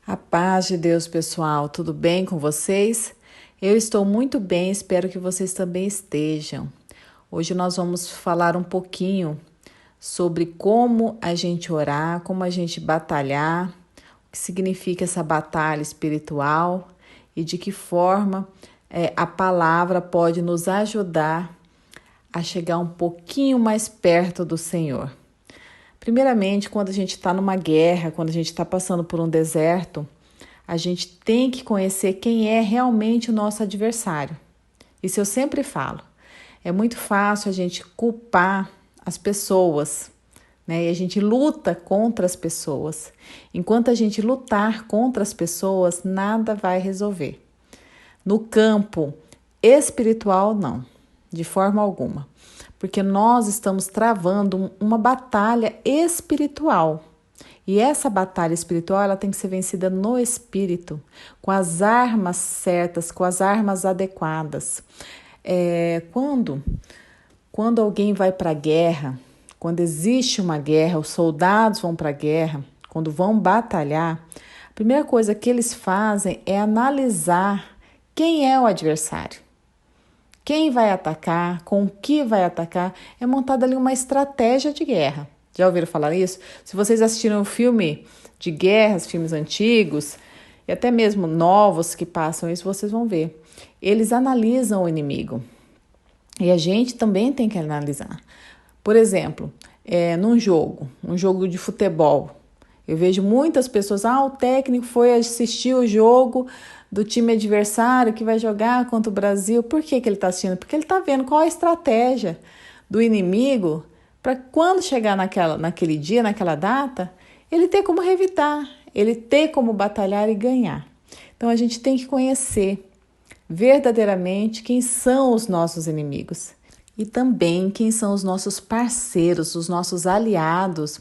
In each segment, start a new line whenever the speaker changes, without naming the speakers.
A paz de Deus, pessoal, tudo bem com vocês? Eu estou muito bem, espero que vocês também estejam. Hoje nós vamos falar um pouquinho sobre como a gente orar, como a gente batalhar, o que significa essa batalha espiritual e de que forma a palavra pode nos ajudar a chegar um pouquinho mais perto do Senhor. Primeiramente, quando a gente está numa guerra, quando a gente está passando por um deserto, a gente tem que conhecer quem é realmente o nosso adversário. Isso eu sempre falo. É muito fácil a gente culpar as pessoas, né? E a gente luta contra as pessoas. Enquanto a gente lutar contra as pessoas, nada vai resolver. No campo espiritual, não, de forma alguma. Porque nós estamos travando uma batalha espiritual. E essa batalha espiritual ela tem que ser vencida no espírito, com as armas certas, com as armas adequadas. Quando alguém vai para a guerra, quando existe uma guerra, os soldados vão para a guerra, quando vão batalhar, a primeira coisa que eles fazem é analisar quem é o adversário. Quem vai atacar, com o que vai atacar, é montada ali uma estratégia de guerra. Já ouviram falar isso? Se vocês assistiram um filme de guerras, filmes antigos, e até mesmo novos que passam isso, vocês vão ver. Eles analisam o inimigo. E a gente também tem que analisar. Por exemplo, num jogo, um jogo de futebol, eu vejo muitas pessoas, o técnico foi assistir o jogo do time adversário que vai jogar contra o Brasil. Por que ele está assistindo? Porque ele está vendo qual a estratégia do inimigo para quando chegar naquele dia, naquela data, ele ter como revidar, ele ter como batalhar e ganhar. Então a gente tem que conhecer verdadeiramente quem são os nossos inimigos e também quem são os nossos parceiros, os nossos aliados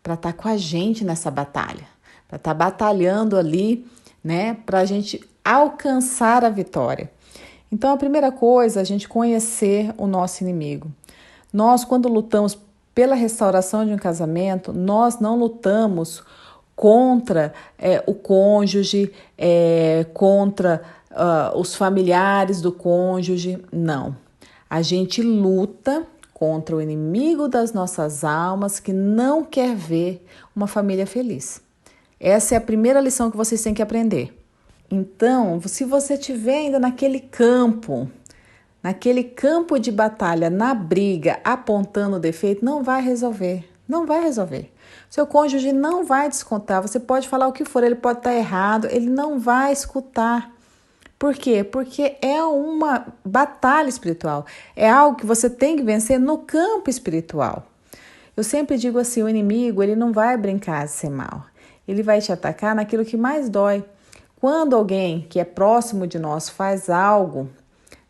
para estar com a gente nessa batalha, para estar batalhando ali, né, para a gente alcançar a vitória. Então, a primeira coisa é a gente conhecer o nosso inimigo. Nós, quando lutamos pela restauração de um casamento, nós não lutamos contra o cônjuge, contra os familiares do cônjuge, não. A gente luta contra o inimigo das nossas almas que não quer ver uma família feliz. Essa é a primeira lição que vocês têm que aprender. Então, se você estiver ainda naquele campo de batalha, na briga, apontando o defeito, não vai resolver. Não vai resolver. Seu cônjuge não vai descontar. Você pode falar o que for, ele pode estar errado, ele não vai escutar. Por quê? Porque é uma batalha espiritual. É algo que você tem que vencer no campo espiritual. Eu sempre digo assim, o inimigo, ele não vai brincar de ser mal. Ele vai te atacar naquilo que mais dói. Quando alguém que é próximo de nós faz algo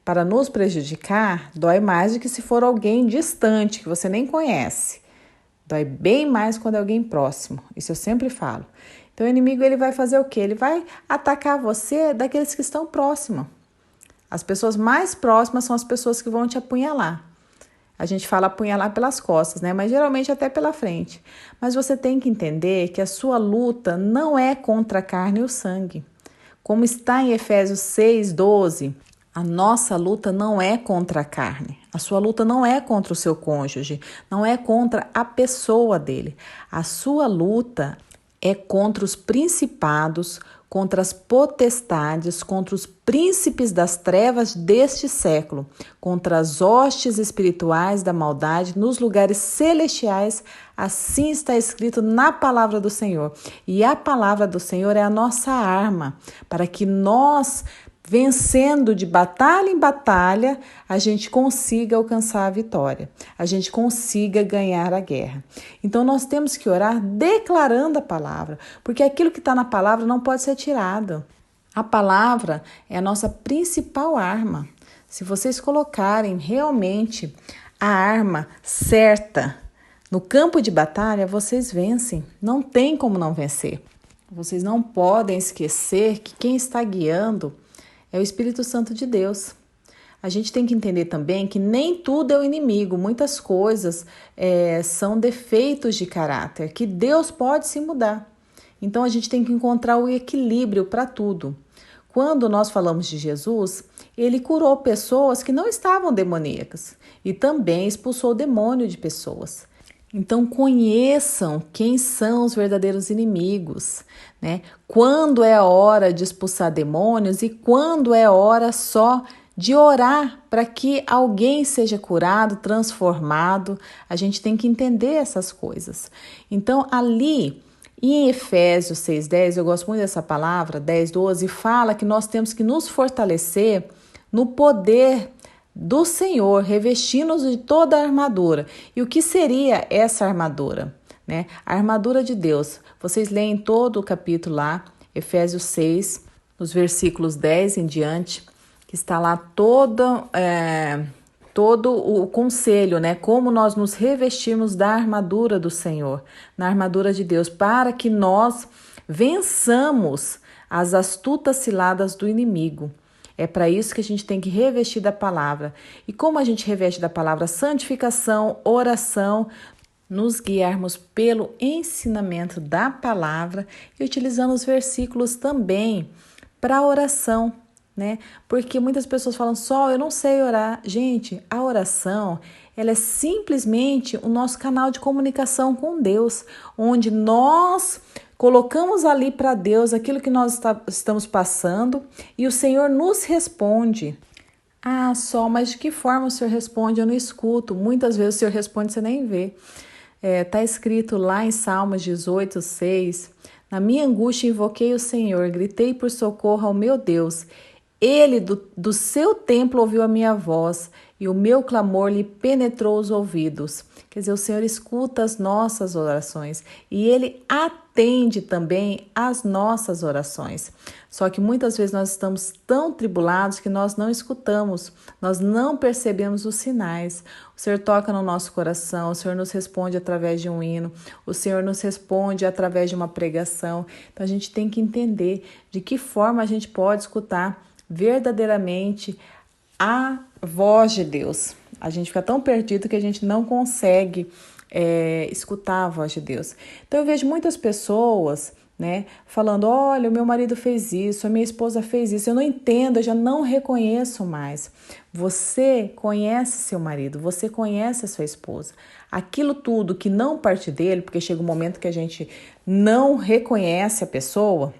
para nos prejudicar, dói mais do que se for alguém distante, que você nem conhece. Dói bem mais quando é alguém próximo. Isso eu sempre falo. Então, o inimigo ele vai fazer o quê? Ele vai atacar você daqueles que estão próximos. As pessoas mais próximas são as pessoas que vão te apunhalar. A gente fala apunhalar pelas costas, né? Mas geralmente até pela frente. Mas você tem que entender que a sua luta não é contra a carne e o sangue. Como está em Efésios 6:12, a nossa luta não é contra a carne. A sua luta não é contra o seu cônjuge, não é contra a pessoa dele. A sua luta é contra os principados, contra as potestades, contra os príncipes das trevas deste século, contra as hostes espirituais da maldade nos lugares celestiais. Assim está escrito na palavra do Senhor. E a palavra do Senhor é a nossa arma, para que nós, vencendo de batalha em batalha, a gente consiga alcançar a vitória, a gente consiga ganhar a guerra. Então nós temos que orar declarando a palavra, porque aquilo que está na palavra não pode ser tirado. A palavra é a nossa principal arma. Se vocês colocarem realmente a arma certa no campo de batalha, vocês vencem. Não tem como não vencer. Vocês não podem esquecer que quem está guiando é o Espírito Santo de Deus. A gente tem que entender também que nem tudo é o inimigo, muitas coisas são defeitos de caráter, que Deus pode se mudar. Então a gente tem que encontrar o equilíbrio para tudo. Quando nós falamos de Jesus, ele curou pessoas que não estavam demoníacas e também expulsou o demônio de pessoas. Então conheçam quem são os verdadeiros inimigos, né? Quando é a hora de expulsar demônios e quando é hora só de orar para que alguém seja curado, transformado. A gente tem que entender essas coisas. Então ali em Efésios 6:10, eu gosto muito dessa palavra, 10:12, fala que nós temos que nos fortalecer no poder do Senhor, revestindo-nos de toda a armadura. E o que seria essa armadura? Né? A armadura de Deus. Vocês leem todo o capítulo lá, Efésios 6, nos versículos 10 em diante, que está lá todo o conselho, né? Como nós nos revestimos da armadura do Senhor, na armadura de Deus, para que nós vençamos as astutas ciladas do inimigo. É para isso que a gente tem que revestir da palavra. E como a gente reveste da palavra? Santificação, oração, nos guiarmos pelo ensinamento da palavra e utilizando os versículos também para oração, né? Porque muitas pessoas falam só, eu não sei orar. Gente, a oração, ela é simplesmente o nosso canal de comunicação com Deus, onde nós colocamos ali para Deus aquilo que nós estamos passando e o Senhor nos responde. Ah, só, mas de que forma o Senhor responde? Eu não escuto. Muitas vezes o Senhor responde, você nem vê. Está escrito lá em Salmos 18:6. Na minha angústia invoquei o Senhor, gritei por socorro ao meu Deus. Ele do seu templo ouviu a minha voz e o meu clamor lhe penetrou os ouvidos. Quer dizer, o Senhor escuta as nossas orações e Ele atende também às nossas orações. Só que muitas vezes nós estamos tão tribulados que nós não escutamos, nós não percebemos os sinais. O Senhor toca no nosso coração, o Senhor nos responde através de um hino, o Senhor nos responde através de uma pregação. Então a gente tem que entender de que forma a gente pode escutar verdadeiramente a voz de Deus. A gente fica tão perdido que a gente não consegue escutar a voz de Deus. Então eu vejo muitas pessoas, né, falando, olha, o meu marido fez isso, a minha esposa fez isso, eu não entendo, eu já não reconheço mais. Você conhece seu marido, você conhece a sua esposa. Aquilo tudo que não parte dele, porque chega um momento que a gente não reconhece a pessoa,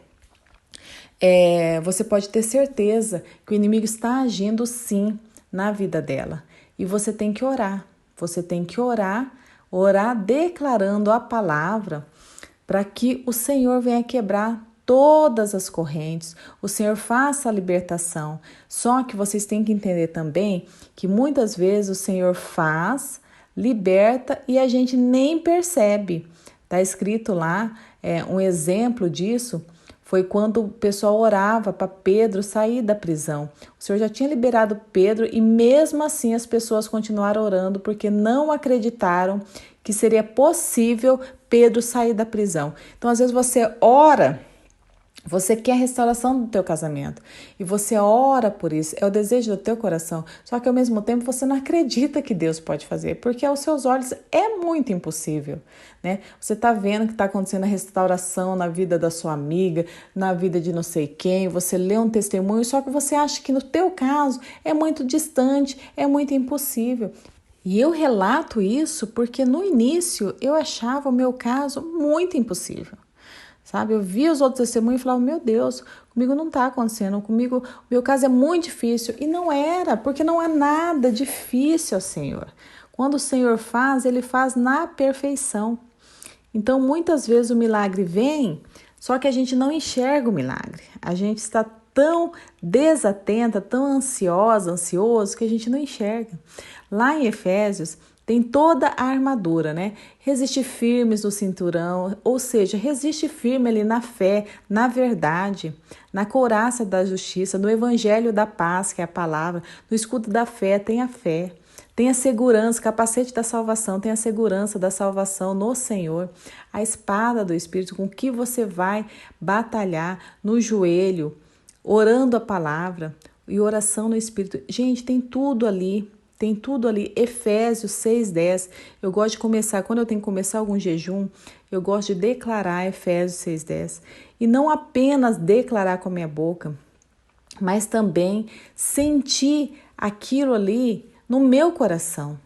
você pode ter certeza que o inimigo está agindo sim na vida dela. E você tem que orar. Você tem que orar declarando a palavra para que o Senhor venha quebrar todas as correntes, o Senhor faça a libertação. Só que vocês têm que entender também que muitas vezes o Senhor faz, liberta e a gente nem percebe. Está escrito lá, um exemplo disso, foi quando o pessoal orava para Pedro sair da prisão. O Senhor já tinha liberado Pedro e mesmo assim as pessoas continuaram orando porque não acreditaram que seria possível Pedro sair da prisão. Então, às vezes você ora, você quer a restauração do teu casamento e você ora por isso, é o desejo do teu coração, só que ao mesmo tempo você não acredita que Deus pode fazer, porque aos seus olhos é muito impossível, né? Você está vendo que está acontecendo a restauração na vida da sua amiga, na vida de não sei quem, você lê um testemunho, só que você acha que no teu caso é muito distante, é muito impossível. E eu relato isso porque no início eu achava o meu caso muito impossível. Sabe, eu via os outros testemunhos e falava, meu Deus, comigo não está acontecendo, comigo, o meu caso é muito difícil. E não era, porque não há nada difícil ao Senhor. Quando o Senhor faz, Ele faz na perfeição. Então, muitas vezes o milagre vem, só que a gente não enxerga o milagre. A gente está tão desatenta, tão ansioso, que a gente não enxerga. Lá em Efésios, tem toda a armadura, né? Resiste firmes no cinturão, ou seja, resiste firme ali na fé, na verdade, na couraça da justiça, no evangelho da paz, que é a palavra, no escudo da fé, tem a fé. Tem a segurança, capacete da salvação, tem a segurança da salvação no Senhor. A espada do Espírito com que você vai batalhar no joelho, orando a palavra e oração no Espírito. Gente, tem tudo ali. Tem tudo ali, Efésios 6:10. Eu gosto de começar, quando eu tenho que começar algum jejum, eu gosto de declarar Efésios 6:10. E não apenas declarar com a minha boca, mas também sentir aquilo ali no meu coração.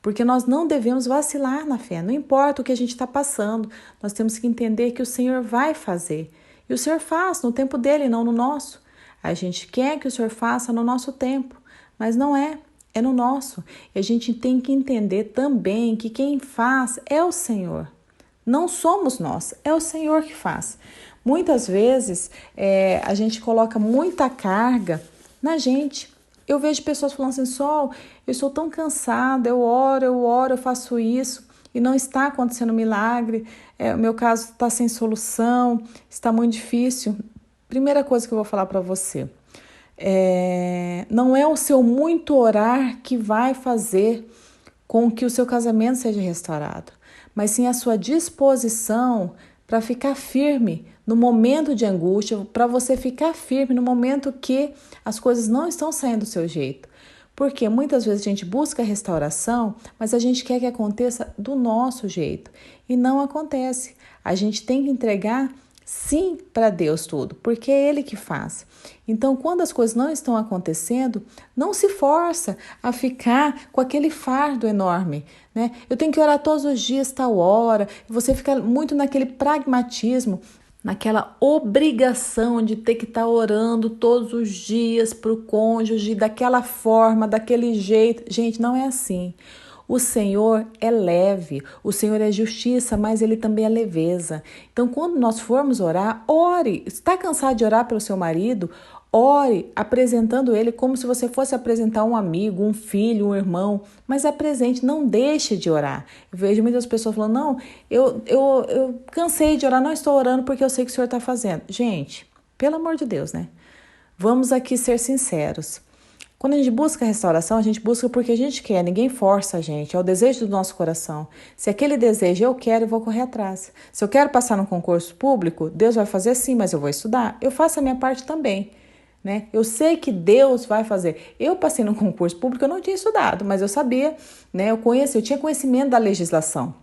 Porque nós não devemos vacilar na fé, não importa o que a gente está passando, nós temos que entender que o Senhor vai fazer. E o Senhor faz no tempo dele, não no nosso. A gente quer que o Senhor faça no nosso tempo, mas não é, é no nosso. E a gente tem que entender também que quem faz é o Senhor. Não somos nós, é o Senhor que faz. Muitas vezes a gente coloca muita carga na gente. Eu vejo pessoas falando assim, Sol, eu estou tão cansada, eu oro, eu faço isso e não está acontecendo milagre, o meu caso está sem solução, está muito difícil. Primeira coisa que eu vou falar para você, não é o seu muito orar que vai fazer com que o seu casamento seja restaurado, mas sim a sua disposição para ficar firme no momento de angústia, para você ficar firme no momento que as coisas não estão saindo do seu jeito. Porque muitas vezes a gente busca restauração, mas a gente quer que aconteça do nosso jeito e não acontece. A gente tem que entregar sim para Deus tudo, porque é Ele que faz. Então, quando as coisas não estão acontecendo, não se força a ficar com aquele fardo enorme, né? Eu tenho que orar todos os dias, tal hora. Você fica muito naquele pragmatismo, naquela obrigação de ter que estar orando todos os dias para o cônjuge, daquela forma, daquele jeito. Gente, não é assim. O Senhor é leve, o Senhor é justiça, mas Ele também é leveza. Então, quando nós formos orar, ore. Está cansado de orar pelo seu marido? Ore apresentando ele como se você fosse apresentar um amigo, um filho, um irmão, mas apresente, não deixe de orar. Eu vejo muitas pessoas falando, não, eu cansei de orar, não estou orando porque eu sei que o Senhor está fazendo. Gente, pelo amor de Deus, né? Vamos aqui ser sinceros. Quando a gente busca restauração, a gente busca porque a gente quer, ninguém força a gente, é o desejo do nosso coração. Se aquele desejo eu quero, eu vou correr atrás. Se eu quero passar num concurso público, Deus vai fazer sim, mas eu vou estudar. Eu faço a minha parte também. Né? Eu sei que Deus vai fazer. Eu passei num concurso público, eu não tinha estudado, mas eu sabia, né? Eu tinha conhecimento da legislação.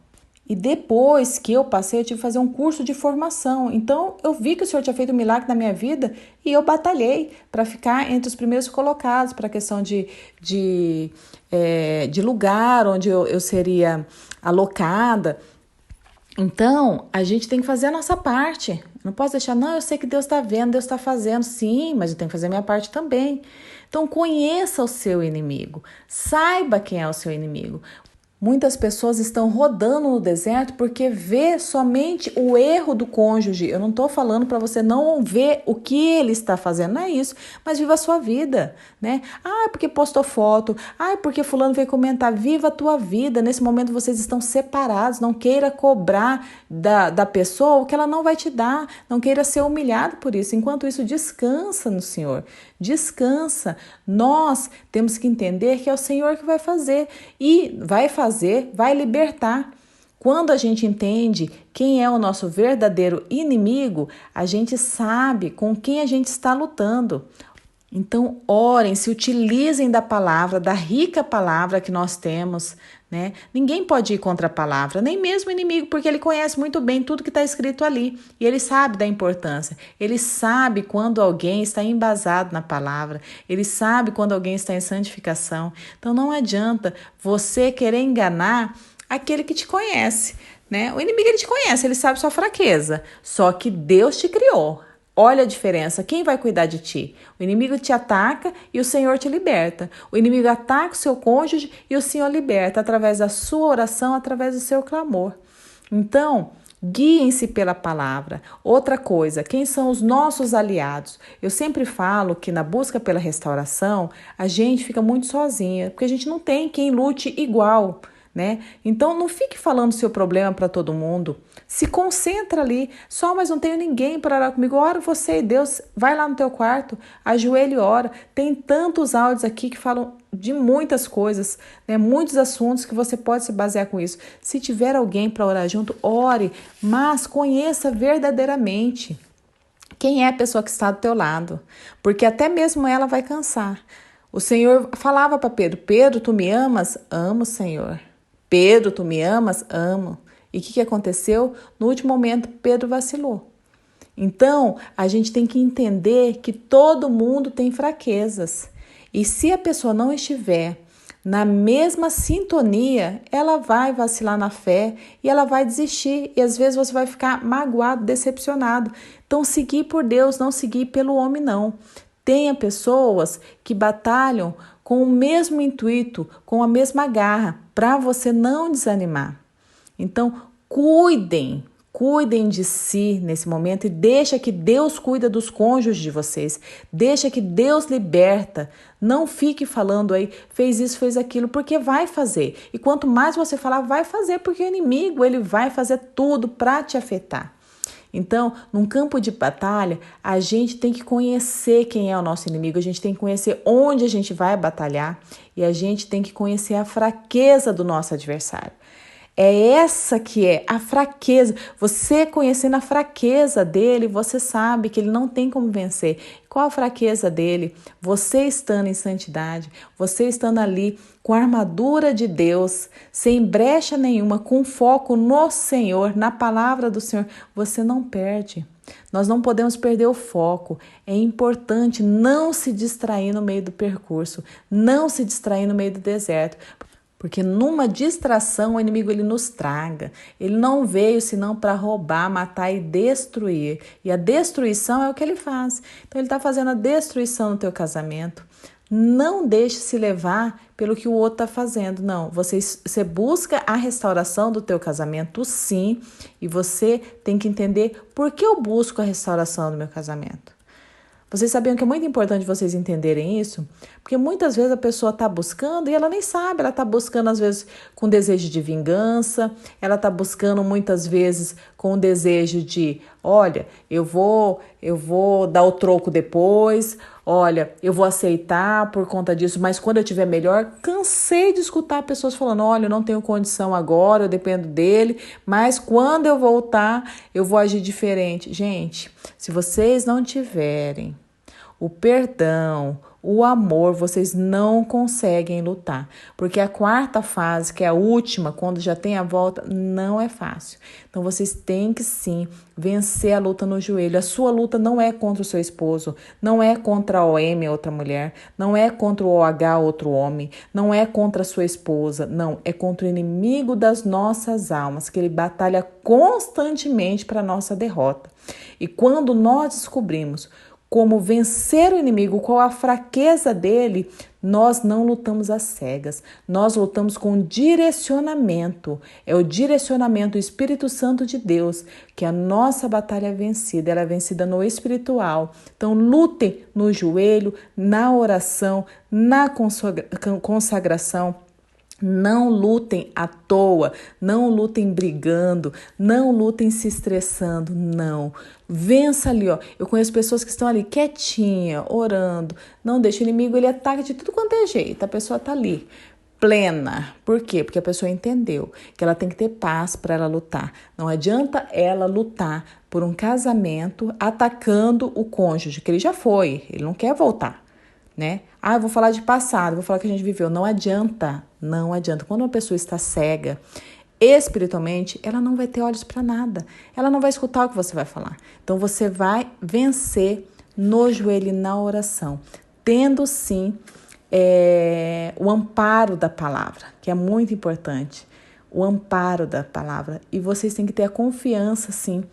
E depois que eu passei, eu tive que fazer um curso de formação. Então, eu vi que o Senhor tinha feito um milagre na minha vida e eu batalhei para ficar entre os primeiros colocados, para a questão de lugar onde eu seria alocada. Então, a gente tem que fazer a nossa parte. Não posso deixar, não, eu sei que Deus está vendo, Deus está fazendo. Sim, mas eu tenho que fazer a minha parte também. Então, conheça o seu inimigo. Saiba quem é o seu inimigo. Muitas pessoas estão rodando no deserto porque vê somente o erro do cônjuge. Eu não estou falando para você não ver o que ele está fazendo, não é isso. Mas viva a sua vida, né? Ah, porque postou foto. Ah, porque fulano veio comentar. Viva a tua vida. Nesse momento vocês estão separados. Não queira cobrar da pessoa o que ela não vai te dar. Não queira ser humilhado por isso. Enquanto isso, descansa no Senhor. Descansa. Nós temos que entender que é o Senhor que vai fazer. E vai libertar. Quando a gente entende quem é o nosso verdadeiro inimigo, a gente sabe com quem a gente está lutando. Então, orem, se utilizem da palavra, da rica palavra que nós temos, né? Ninguém pode ir contra a palavra, nem mesmo o inimigo, porque ele conhece muito bem tudo que está escrito ali. E ele sabe da importância. Ele sabe quando alguém está embasado na palavra. Ele sabe quando alguém está em santificação. Então, não adianta você querer enganar aquele que te conhece, né? O inimigo, ele te conhece, ele sabe sua fraqueza. Só que Deus te criou. Olha a diferença. Quem vai cuidar de ti? O inimigo te ataca e o Senhor te liberta. O inimigo ataca o seu cônjuge e o Senhor liberta através da sua oração, através do seu clamor. Então, guiem-se pela palavra. Outra coisa, quem são os nossos aliados? Eu sempre falo que na busca pela restauração, a gente fica muito sozinha, porque a gente não tem quem lute igual, né? Então, não fique falando seu problema para todo mundo. Se concentra ali. Só, mas não tenho ninguém para orar comigo. Ora você e Deus. Vai lá no teu quarto, ajoelha e ora. Tem tantos áudios aqui que falam de muitas coisas, né? Muitos assuntos que você pode se basear com isso. Se tiver alguém para orar junto, ore, mas conheça verdadeiramente quem é a pessoa que está do teu lado. Porque até mesmo ela vai cansar. O Senhor falava para Pedro: Pedro, tu me amas? Amo, Senhor. Pedro, tu me amas? Amo. E o que aconteceu? No último momento, Pedro vacilou. Então, a gente tem que entender que todo mundo tem fraquezas. E se a pessoa não estiver na mesma sintonia, ela vai vacilar na fé e ela vai desistir. E às vezes você vai ficar magoado, decepcionado. Então, seguir por Deus, não seguir pelo homem, não. Tenha pessoas que batalham com o mesmo intuito, com a mesma garra, para você não desanimar. Então, cuidem de si nesse momento e deixa que Deus cuida dos cônjuges de vocês. Deixa que Deus liberta. Não fique falando aí, fez isso, fez aquilo, porque vai fazer. E quanto mais você falar, vai fazer, porque o inimigo, ele vai fazer tudo para te afetar. Então, num campo de batalha, a gente tem que conhecer quem é o nosso inimigo, a gente tem que conhecer onde a gente vai batalhar e a gente tem que conhecer a fraqueza do nosso adversário. É essa que é a fraqueza. Você conhecendo a fraqueza dele, você sabe que ele não tem como vencer. Qual a fraqueza dele? Você estando em santidade, você estando ali com a armadura de Deus, sem brecha nenhuma, com foco no Senhor, na palavra do Senhor, você não perde. Nós não podemos perder o foco. É importante não se distrair no meio do percurso, não se distrair no meio do deserto. Porque numa distração o inimigo ele nos traga. Ele não veio senão para roubar, matar e destruir. E a destruição é o que ele faz. Então ele está fazendo a destruição no teu casamento. Não deixe se levar pelo que o outro está fazendo. Não, você busca a restauração do teu casamento, sim. E você tem que entender por que eu busco a restauração do meu casamento. Vocês sabiam que é muito importante vocês entenderem isso? Porque muitas vezes a pessoa está buscando e ela nem sabe, ela está buscando às vezes com desejo de vingança, ela está buscando muitas vezes com o desejo de, olha, eu vou dar o troco depois, olha, eu vou aceitar por conta disso, mas quando eu tiver melhor, cansei de escutar pessoas falando, olha, eu não tenho condição agora, eu dependo dele, mas quando eu voltar, eu vou agir diferente. Gente, se vocês não tiverem o perdão, o amor, vocês não conseguem lutar. Porque a quarta fase, que é a última, quando já tem a volta, não é fácil. Então, vocês têm que sim vencer a luta no joelho. A sua luta não é contra o seu esposo, não é contra a OM, outra mulher, não é contra o OH, outro homem, não é contra a sua esposa, não. É contra o inimigo das nossas almas, que ele batalha constantemente para a nossa derrota. E quando nós descobrimos como vencer o inimigo, qual a fraqueza dele, nós não lutamos às cegas, nós lutamos com direcionamento. É o direcionamento do Espírito Santo de Deus que a nossa batalha é vencida, ela é vencida no espiritual. Então lutem no joelho, na oração, na consagração. Não lutem à toa, não lutem brigando, não lutem se estressando, não. Vença ali, ó. Eu conheço pessoas que estão ali quietinha, orando. Não deixa o inimigo, ele ataca de tudo quanto é jeito. A pessoa tá ali, plena. Por quê? Porque a pessoa entendeu que ela tem que ter paz para ela lutar. Não adianta ela lutar por um casamento atacando o cônjuge, que ele já foi, ele não quer voltar. Né? Eu vou falar de passado, vou falar que a gente viveu. Não adianta. Quando uma pessoa está cega, espiritualmente, ela não vai ter olhos para nada. Ela não vai escutar o que você vai falar. Então, você vai vencer no joelho e na oração, tendo sim o amparo da palavra, que é muito importante. O amparo da palavra. E vocês têm que ter a confiança, sim,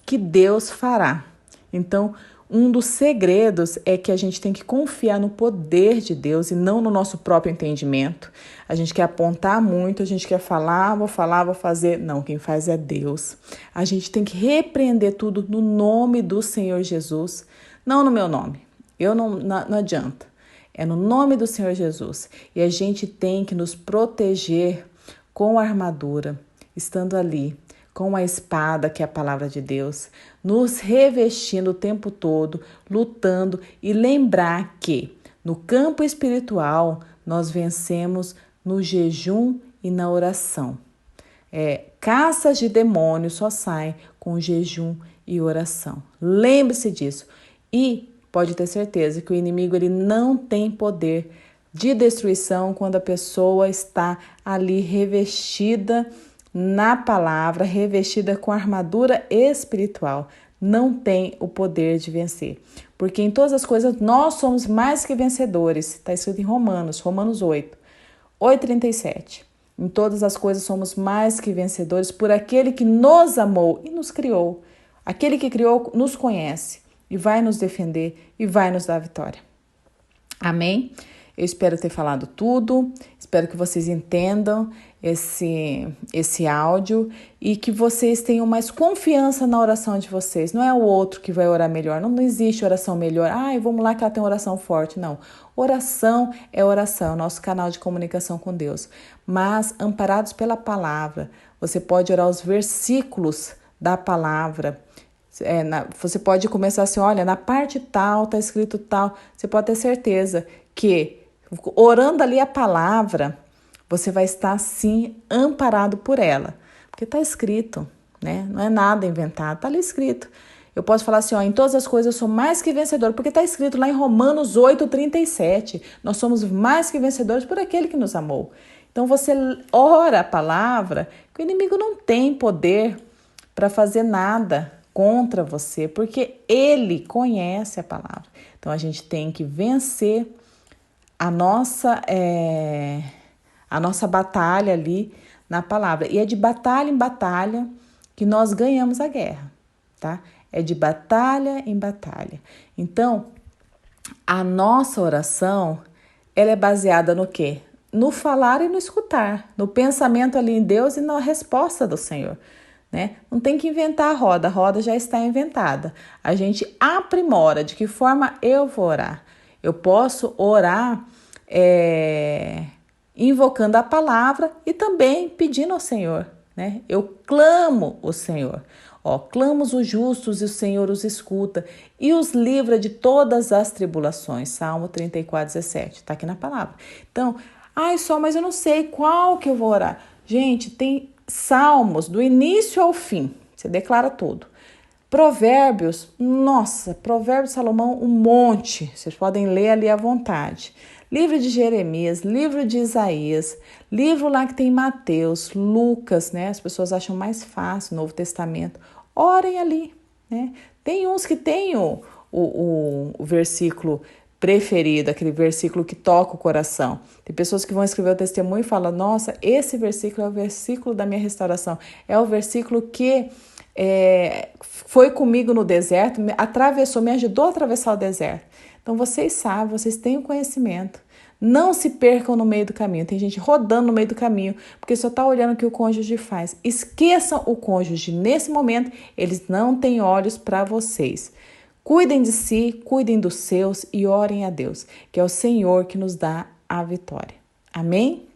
que Deus fará. Então, um dos segredos é que a gente tem que confiar no poder de Deus e não no nosso próprio entendimento. A gente quer apontar muito, a gente quer falar, vou fazer. Não, quem faz é Deus. A gente tem que repreender tudo no nome do Senhor Jesus, não no meu nome. Não adianta. É no nome do Senhor Jesus. E a gente tem que nos proteger com a armadura, estando ali, com a espada, que é a palavra de Deus, nos revestindo o tempo todo, lutando e lembrar que no campo espiritual nós vencemos no jejum e na oração. Caças de demônios só saem com jejum e oração. Lembre-se disso. E pode ter certeza que o inimigo ele não tem poder de destruição quando a pessoa está ali revestida na palavra, revestida com a armadura espiritual. Não tem o poder de vencer. Porque em todas as coisas nós somos mais que vencedores. Está escrito em Romanos 8, 8:37. Em todas as coisas somos mais que vencedores por aquele que nos amou e nos criou. Aquele que criou nos conhece e vai nos defender e vai nos dar a vitória. Amém? Eu espero ter falado tudo, espero que vocês entendam esse áudio e que vocês tenham mais confiança na oração de vocês. Não é o outro que vai orar melhor, não existe oração melhor. Vamos lá que ela tem oração forte. Não, oração é oração, nosso canal de comunicação com Deus. Mas, amparados pela palavra, você pode orar os versículos da palavra. Você pode começar assim, olha, na parte tal, está escrito tal. Você pode ter certeza que orando ali a palavra, você vai estar sim amparado por ela, porque está escrito, né? Não é nada inventado, está ali escrito. Eu posso falar assim, em todas as coisas eu sou mais que vencedor, porque está escrito lá em Romanos 8:37, nós somos mais que vencedores por aquele que nos amou. Então você ora a palavra, que o inimigo não tem poder para fazer nada contra você, porque ele conhece a palavra. Então a gente tem que vencer a nossa batalha ali na palavra. E é de batalha em batalha que nós ganhamos a guerra, tá? É de batalha em batalha. Então, a nossa oração, ela é baseada no quê? No falar e no escutar, no pensamento ali em Deus e na resposta do Senhor, né? Não tem que inventar a roda já está inventada. A gente aprimora de que forma eu vou orar. Eu posso orar invocando a palavra e também pedindo ao Senhor, né? Eu clamo o Senhor. Clamamos os justos e o Senhor os escuta e os livra de todas as tribulações. Salmo 34:17, está aqui na palavra. Então, mas eu não sei qual que eu vou orar. Gente, tem salmos do início ao fim, você declara tudo. Provérbios, Provérbios de Salomão, um monte, vocês podem ler ali à vontade. Livro de Jeremias, livro de Isaías, livro lá que tem Mateus, Lucas, né? As pessoas acham mais fácil, Novo Testamento. Orem ali, né? Tem uns que tem o versículo preferido, aquele versículo que toca o coração. Tem pessoas que vão escrever o testemunho e falam, nossa, esse versículo é o versículo da minha restauração. É o versículo que foi comigo no deserto, me ajudou a atravessar o deserto. Então, vocês sabem, vocês têm o conhecimento. Não se percam no meio do caminho. Tem gente rodando no meio do caminho, porque só está olhando o que o cônjuge faz. Esqueçam o cônjuge. Nesse momento, eles não têm olhos para vocês. Cuidem de si, cuidem dos seus e orem a Deus, que é o Senhor que nos dá a vitória. Amém?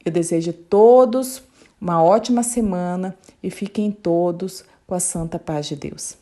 Eu desejo a todos uma ótima semana e fiquem todos com a santa paz de Deus.